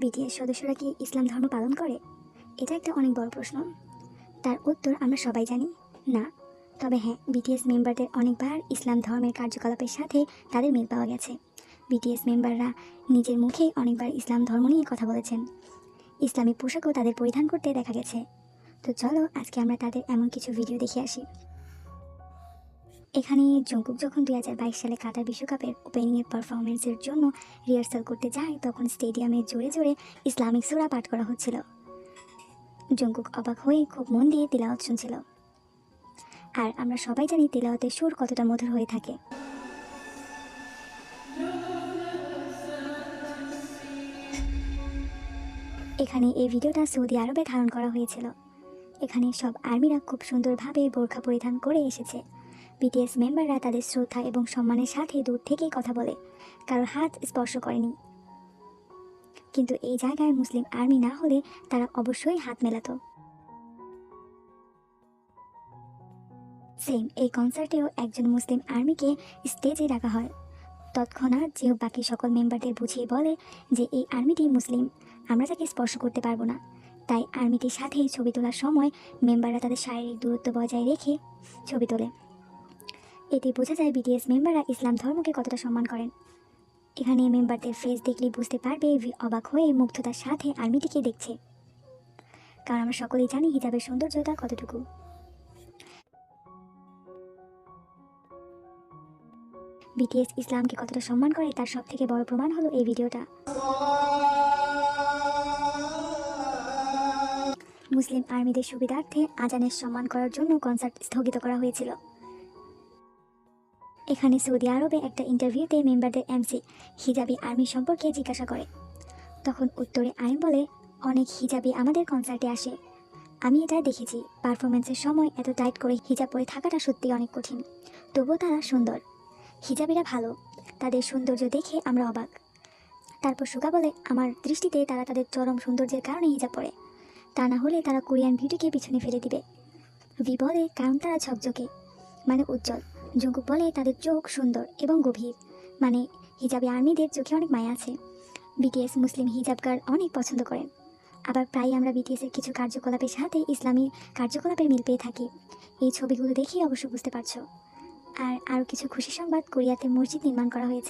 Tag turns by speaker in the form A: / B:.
A: BTS সদস্যরা কি ইসলাম ধর্ম পালন করে? এটা একটা অনেক বড় প্রশ্ন। তার উত্তর আমরা সবাই জানি, না। তবে হ্যাঁ, বিটিএস মেম্বারদের অনেকবার ইসলাম ধর্মের কার্যকলাপের সাথে তাদের মিল পাওয়া গেছে। বিটিএস মেম্বাররা নিজের মুখেই অনেকবার ইসলাম ধর্ম নিয়ে কথা বলেছেন। ইসলামী পোশাকও তাদের পরিধান করতে দেখা গেছে। তো চলো আজকে আমরা তাদের এমন কিছু ভিডিও দেখে আসি। এখানে জঙ্কুক যখন 2022 সালে কাতার বিশ্বকাপের ওপেনিংয়ের পারফরমেন্সের জন্য রিহার্সাল করতে যায়, তখন স্টেডিয়ামে জোরে জোরে ইসলামিক সূরা পাঠ করা হচ্ছিল। জঙ্কুক অবাক হয়ে খুব মন দিয়ে তিলাওয়াত শুনছিল। আর আমরা সবাই জানি তিলাওয়াতের সুর কতটা মধুর হয়ে থাকে। এখানে এই ভিডিওটা সৌদি আরবে ধারণ করা হয়েছিল। এখানে সব আর্মিরা খুব সুন্দরভাবে বোরখা পরিধান করে এসেছে। বিটিএস মেম্বাররা তাদের শ্রদ্ধা এবং সম্মানের সাথে দূর থেকেই কথা বলে, কারোর হাত স্পর্শ করেনি। কিন্তু এই জায়গায় মুসলিম আর্মি না হলে তারা অবশ্যই হাত মেলাতো। সেম এই কনসার্টেও একজন মুসলিম আর্মিকে স্টেজে রাখা হয়। তৎক্ষণাৎ যে বাকি সকল মেম্বারদের বুঝিয়ে বলে যে এই আর্মিটি মুসলিম, আমরা তাকে স্পর্শ করতে পারবো না। তাই আর্মিটির সাথে ছবি তোলার সময় মেম্বাররা তাদের শারীরিক দূরত্ব বজায় রেখে ছবি তোলে। এতে বোঝা যায় বিটিএস মেম্বাররা ইসলাম ধর্মকে কতটা সম্মান করেন। এখানে মেম্বারদের ফেস দেখলেই বুঝতে পারবে অবাক হয়ে মুগ্ধতার সাথে আর্মিটিকে দেখছে, কারণ আমরা সকলেই জানি হিজাবের সৌন্দর্যতা কতটুকু। বিটিএস ইসলামকে কতটা সম্মান করে তার সব থেকে বড় প্রমাণ হলো এই ভিডিওটা। মুসলিম আর্মিদের সুবিধার্থে আজানের সম্মান করার জন্য কনসার্ট স্থগিত করা হয়েছিল। এখানে সৌদি আরবে একটা ইন্টারভিউতে মেম্বারদের এমসি হিজাবি আর্মি সম্পর্কে জিজ্ঞাসা করে। তখন উত্তরে আইম বলে, অনেক হিজাবি আমাদের কনসার্টে আসে, আমি এটা দেখেছি। পারফরমেন্সের সময় এত টাইট করে হিজাব পরে থাকাটা সত্যি অনেক কঠিন, তবুও তারা সুন্দর। হিজাবিরা ভালো, তাদের সৌন্দর্য দেখে আমরা অবাক। তারপর সুগা বলে, আমার দৃষ্টিতে তারা তাদের চরম সৌন্দর্যের কারণে হিজাব পরে, তা না হলে তারা কোরিয়ান বিউটিকে পিছনে ফেলে দিবে। ভি বলে, কারণ তারা ঝকঝকে, মানে উজ্জ্বল। জঙ্কুক বলে, তাদের চোখ সুন্দর এবং গভীর, মানে হিজাবি আর্মিদের চোখে অনেক মায়া আছে। বিটিএস মুসলিম হিজাব গার্ল অনেক পছন্দ করেন। আবার প্রায় আমরা বিটিএসের কিছু কার্যকলাপের সাথে ইসলামী কার্যকলাপের মিল পেয়ে থাকি। এই ছবিগুলো দেখেই অবশ্য বুঝতে পারছো। আর আরও কিছু খুশি সংবাদ, কোরিয়াতে মসজিদ নির্মাণ করা হয়েছে।